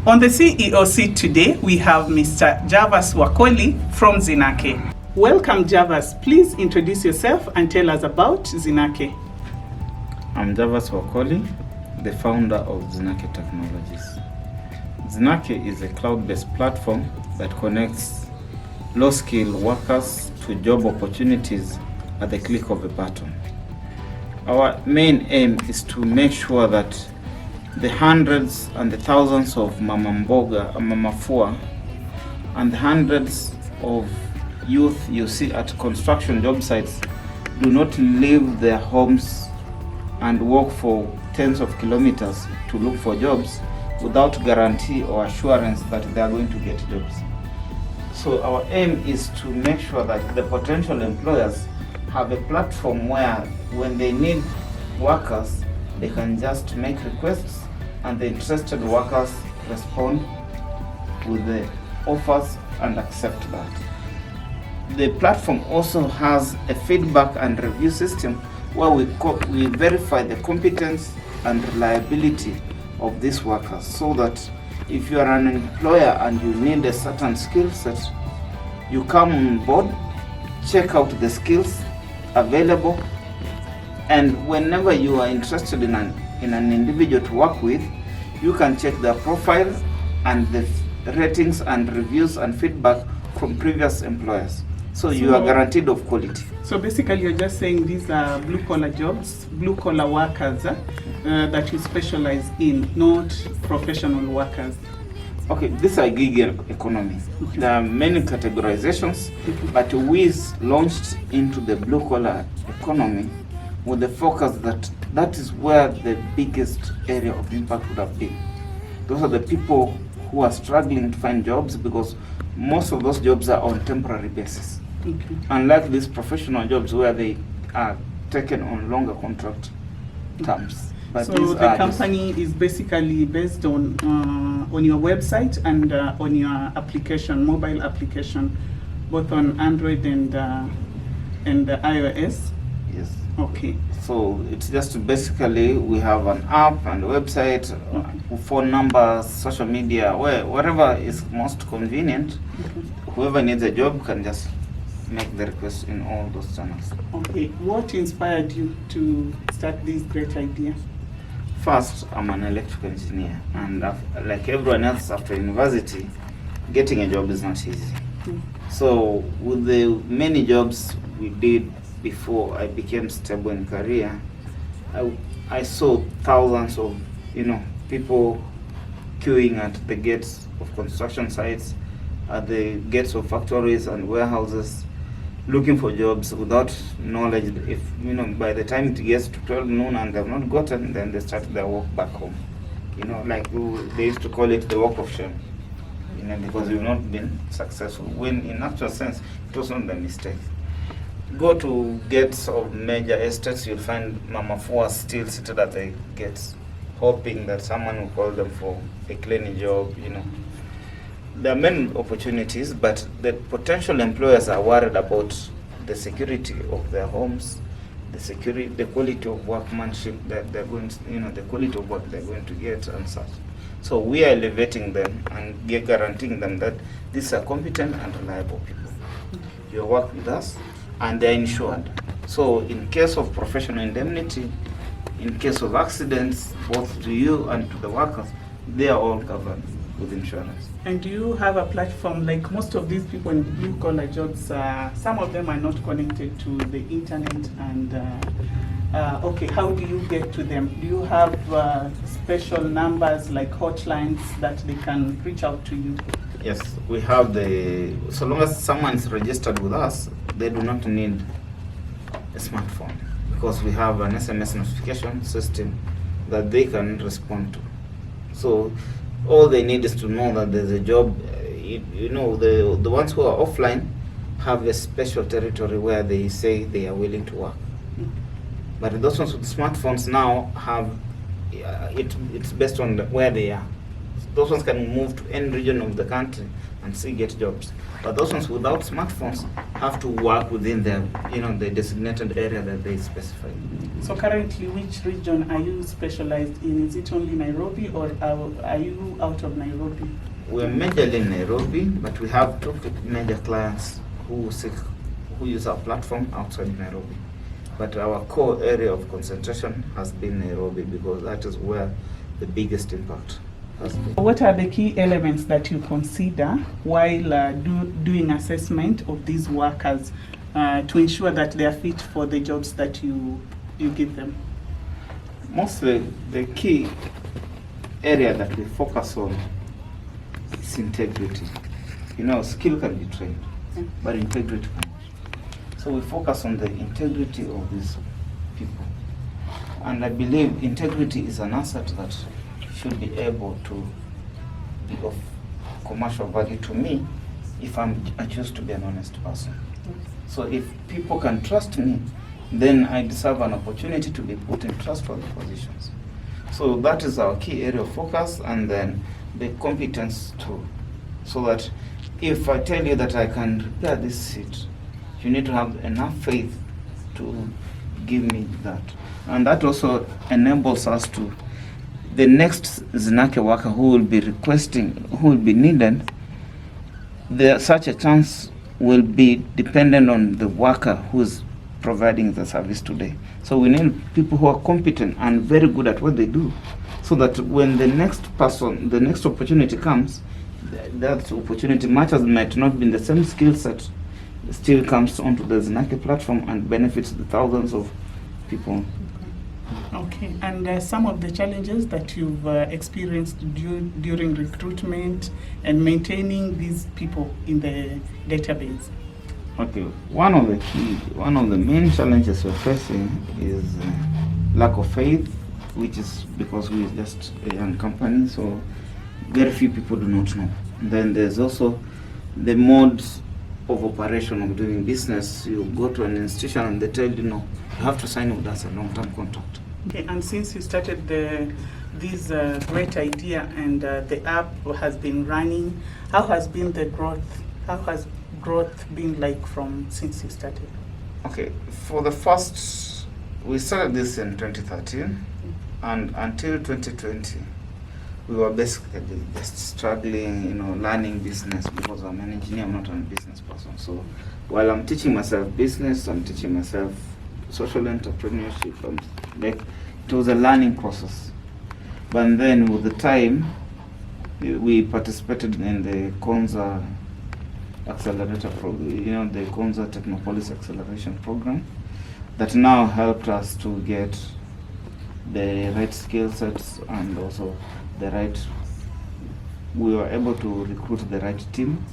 On the CEO seat today, we have Mr. Gervase Wakoli from Zinake. Welcome, Gervase. Please introduce yourself and tell us about Zinake. I'm Gervase Wakoli, the founder of Zinake Technologies. Zinake is a cloud-based platform that connects low-skilled workers to job opportunities at the click of a button. Our main aim is to make sure that the hundreds and the thousands of Mama Mboga, Mama Fua, and the hundreds of youth you see at construction job sites do not leave their homes and walk for tens of kilometers to look for jobs without guarantee or assurance that they are going to get jobs. So our aim is to make sure that the potential employers have a platform where when they need workers, they can just make requests and the interested workers respond with the offers and accept that. The platform also has a feedback and review system where we verify the competence and reliability of these workers, so that if you are an employer and you need a certain skill set, you come on board, check out the skills available, and whenever you are interested in an individual to work with, you can check their profile and the ratings and reviews and feedback from previous employers. So you are guaranteed of quality. So basically you're just saying these are blue-collar jobs, blue-collar workers that you specialize in, not professional workers. Okay, these are gig economy. There are many categorizations, but we launched into the blue-collar economy with the focus that is where the biggest area of impact would have been. Those are the people who are struggling to find jobs, because most of those jobs are on temporary basis. Okay. Unlike these professional jobs where they are taken on longer contract terms. But so the company is basically based on your website and on your application, mobile application, both on Android and iOS. Yes. Okay. So it's just basically we have an app and a website, phone numbers, social media, whatever is most convenient. Whoever needs a job can just make the request in all those channels. Okay. What inspired you to start this great idea? First, I'm an electrical engineer, and like everyone else after university, getting a job is not easy. So with the many jobs we did before I became stable in career, I saw thousands of people queuing at the gates of construction sites, at the gates of factories and warehouses, looking for jobs without knowledge. If by the time it gets to 12 noon and they've not gotten, then they start their walk back home. Like they used to call it the walk of shame, because you've not been successful, when in actual sense it was not the mistake. Go to gates of major estates, you'll find Mama Fua still seated at the gates, hoping that someone will call them for a cleaning job. There are many opportunities, but the potential employers are worried about the security of their homes, the quality of workmanship that they're going to, the quality of what they're going to get and such. So we are elevating them and guaranteeing them that these are competent and reliable people. You work with us, and they're insured. So in case of professional indemnity, in case of accidents, both to you and to the workers, they are all covered with insurance. And do you have a platform, like most of these people in blue-collar jobs, some of them are not connected to the internet, and okay, how do you get to them? Do you have special numbers like hotlines that they can reach out to you? Yes, we have so long as someone is registered with us, they do not need a smartphone, because we have an SMS notification system that they can respond to. So all they need is to know that there's a job. The ones who are offline have a special territory where they say they are willing to work. But those ones with smartphones now have it's based on where they are. those ones can move to any region of the country and still get jobs. But those ones without smartphones have to work within the the designated area that they specify. So currently, which region are you specialized in? Is it only Nairobi, or are you out of Nairobi? We're majorly in Nairobi, but we have 2 major clients who use our platform outside Nairobi. But our core area of concentration has been Nairobi, because that is where the biggest impact has been. What are the key elements that you consider while doing assessment of these workers to ensure that they are fit for the jobs that you give them? Mostly the key area that we focus on is integrity. Skill can be trained, but integrity cannot. So we focus on the integrity of these people. And I believe integrity is an asset that should be able to be of commercial value to me if I choose to be an honest person. So if people can trust me, then I deserve an opportunity to be put in trustworthy positions. So that is our key area of focus, and then the competence too. So that if I tell you that I can repair this seat, you need to have enough faith to give me that. And that also enables us to, the next Zinake worker who will be requesting, who will be needed, such a chance will be dependent on the worker who's providing the service today. So we need people who are competent and very good at what they do, so that when the next opportunity comes, that opportunity, much as it might not be in the same skill set, still comes onto the Zinake platform and benefits the thousands of people. Okay, and some of the challenges that you've experienced during recruitment and maintaining these people in the database. Okay, one of the main challenges we're facing is lack of faith, which is because we're just a young company, so very few people do not know. And then there's also the modes of operation of doing business. You go to an institution and they tell you, no, you have to sign with us a long-term contract. Okay, and since you started this great idea and the app has been running, how has been the growth? How has growth been like since you started? Okay, we started this in 2013, and until 2020, we were basically just struggling, learning business, because I'm an engineer, I'm not a business person. So while I'm teaching myself business, I'm teaching myself social entrepreneurship. It was a learning process. But then with the time, we participated in the Konza accelerator program, the Konza Technopolis acceleration program, that now helped us to get the right skill sets, and also we were able to recruit the right team,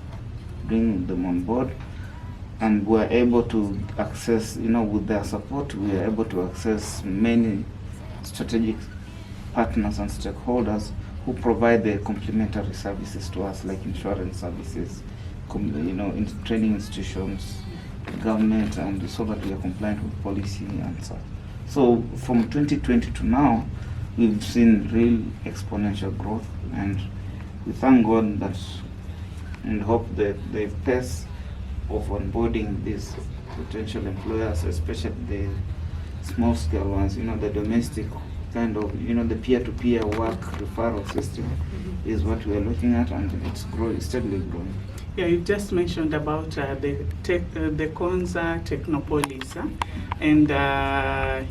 bring them on board, and we were able to access, with their support, we were able to access many strategic partners and stakeholders who provide the complementary services to us, like insurance services, in training institutions, government, and so that we are compliant with policy and so. So from 2020 to now, we've seen real exponential growth, and we thank God that, and hope that the pace of onboarding these potential employers, especially the small scale ones, the domestic kind of, the peer-to-peer work referral system is what we are looking at, and it's steadily growing. Yeah, you just mentioned about the Konza Technopolis, and I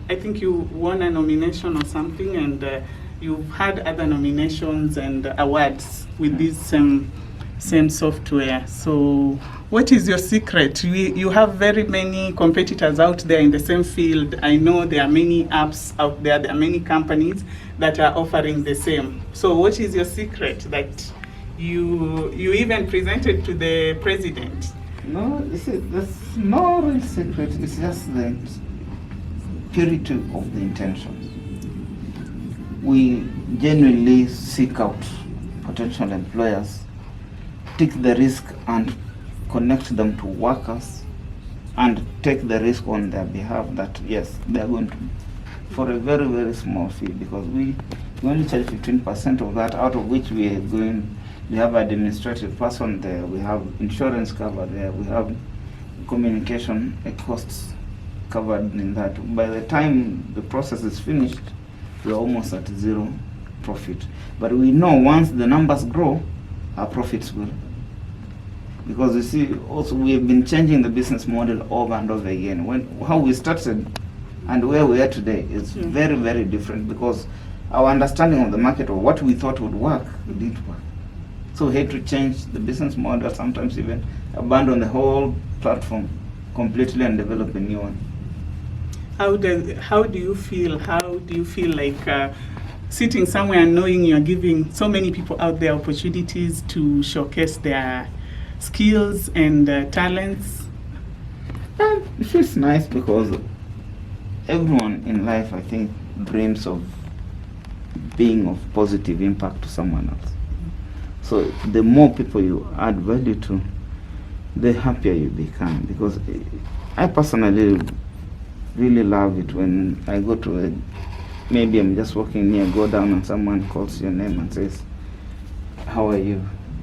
think you won a nomination or something, and you've had other nominations and awards with this same software. So what is your secret? You have very many competitors out there in the same field. I know there are many apps out there. There are many companies that are offering the same. So what is your secret that you even presented to the president? No, there's no real secret. It's just the purity of the intention. We genuinely seek out potential employers, take the risk and connect them to workers, and take the risk on their behalf that yes, they are going to, for a very, very small fee, because we We only charge 15% of that, out of which we have an administrative person there, we have insurance covered there, we have communication costs covered in that. By the time the process is finished, we're almost at zero profit. But we know once the numbers grow, our profits will. Because you see, also we have been changing the business model over and over again. How we started and where we are today is very, very different, because our understanding of the market or what we thought would work didn't work. So we had to change the business model, sometimes even abandon the whole platform completely and develop a new one. How do you feel? How do you feel like sitting somewhere and knowing you're giving so many people out there opportunities to showcase their skills and talents? It feels nice because everyone in life, I think, dreams of being of positive impact to someone else. So the more people you add value to, the happier you become. Because I personally really love it when I go to maybe I'm just walking near, go down and someone calls your name and says, "How are you?"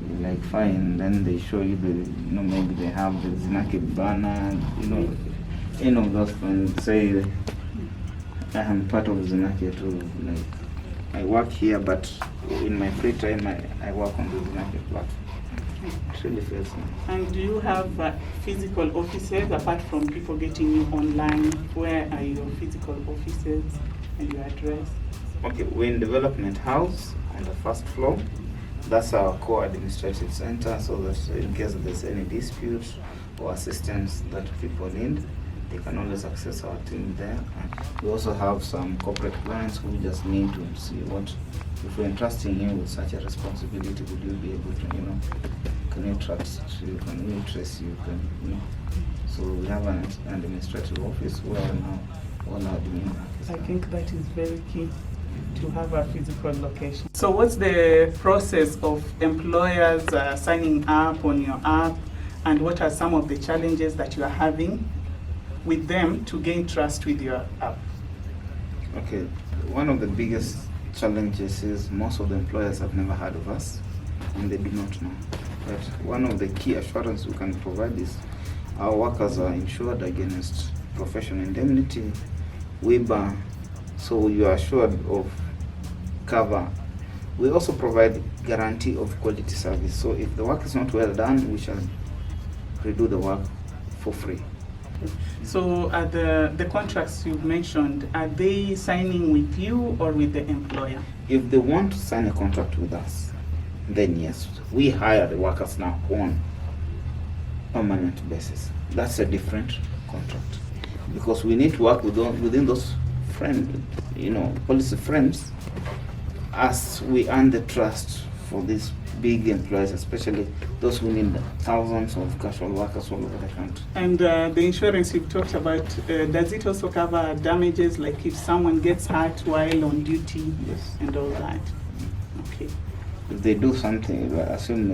You're like, "Fine." Then they show you maybe they have the Zinake banner, any of those, and say, "I am part of Zinake too. Like, I work here, but in my free time, I work on the Zinake platform." It really feels nice. And do you have physical offices apart from people getting you online? Where are your physical offices and your address? Okay, we're in Development House on the first floor. That's our core administrative center, so that in case there's any dispute or assistance that people need, they can always access our team there. And we also have some corporate clients who just need to see if we're entrusting you with such a responsibility, would you be able to, can you trust you, can we trace you, So we have an administrative office where now all our admin work is I done. think that is very key, to have a physical location. So what's the process of employers signing up on your app, and what are some of the challenges that you are having with them to gain trust with your app? Okay, one of the biggest challenges is most of the employers have never heard of us and they do not know. But one of the key assurances we can provide is our workers are insured against professional indemnity, WIBA, so you are assured of cover. We also provide guarantee of quality service. So if the work is not well done, we shall redo the work for free. So the contracts you've mentioned, are they signing with you or with the employer? If they want to sign a contract with us, then yes, we hire the workers now on permanent basis. That's a different contract, because we need to work within those policy frames, as we earn the trust for these big employers, especially those who need thousands of casual workers all over the country. And the insurance you've talked about, does it also cover damages, like if someone gets hurt while on duty? Yes. And all that? Okay. If they do something, assume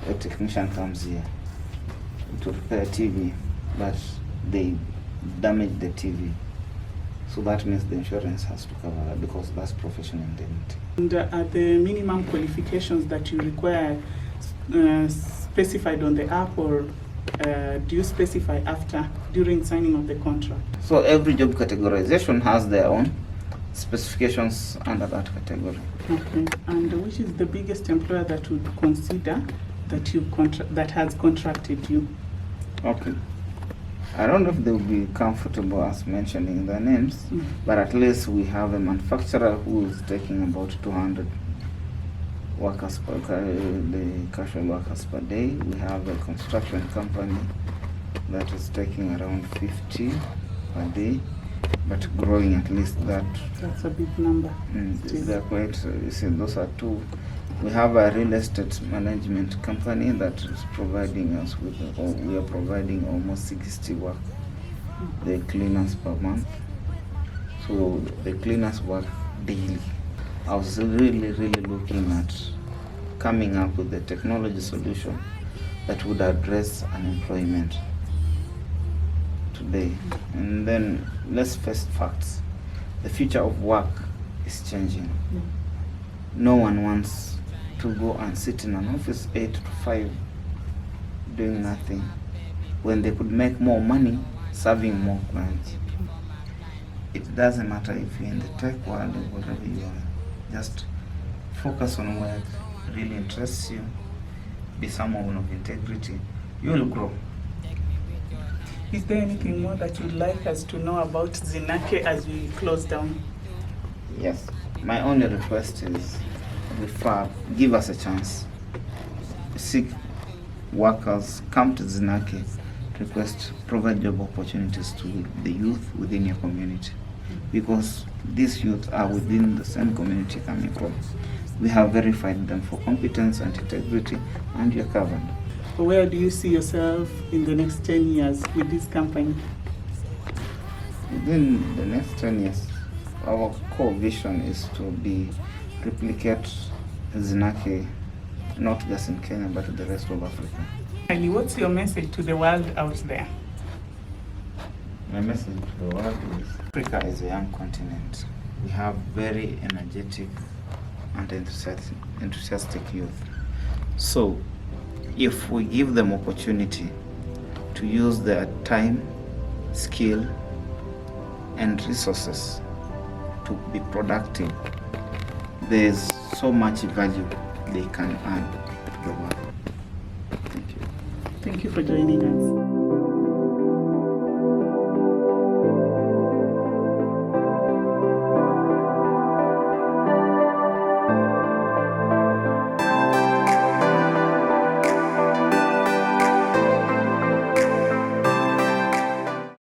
a technician comes here to repair a TV, but they damage the TV. So that means the insurance has to cover that, because that's professional indemnity. And are the minimum qualifications that you require specified on the app, or do you specify during signing of the contract? So every job categorization has their own specifications under that category. Okay. And which is the biggest employer that would consider that that has contracted you? Okay. I don't know if they will be comfortable as mentioning their names, but at least we have a manufacturer who is taking about 200 workers the casual workers per day. We have a construction company that is taking around 50 per day, but growing at least that. That's a big number. They're quite, those are two. We have a real estate management company that is providing us with, we are providing almost 60 work, the cleaners per month. So the cleaners work daily. I was really looking at coming up with a technology solution that would address unemployment today. And then let's face facts. The future of work is changing. No one wants to go and sit in an office 8 to 5 doing nothing when they could make more money serving more clients. It doesn't matter if you're in the tech world or whatever you are. Just focus on what really interests you. Be someone of integrity. You will grow. Is there anything more that you'd like us to know about Zinake as we close down? Yes. My only request is, give us a chance. Seek workers, come to Zinake, provide job opportunities to the youth within your community. Because these youth are within the same community coming from. We have verified them for competence and integrity, and you're covered. Where do you see yourself in the next 10 years with this company? Within the next 10 years, our core vision is to replicate Zinake, not just in Kenya, but in the rest of Africa. Finally, what's your message to the world out there? My message to the world is Africa is a young continent. We have very energetic and enthusiastic youth. So, if we give them opportunity to use their time, skill, and resources to be productive, there's so much value they can add to the world. Thank you. Thank you for joining us.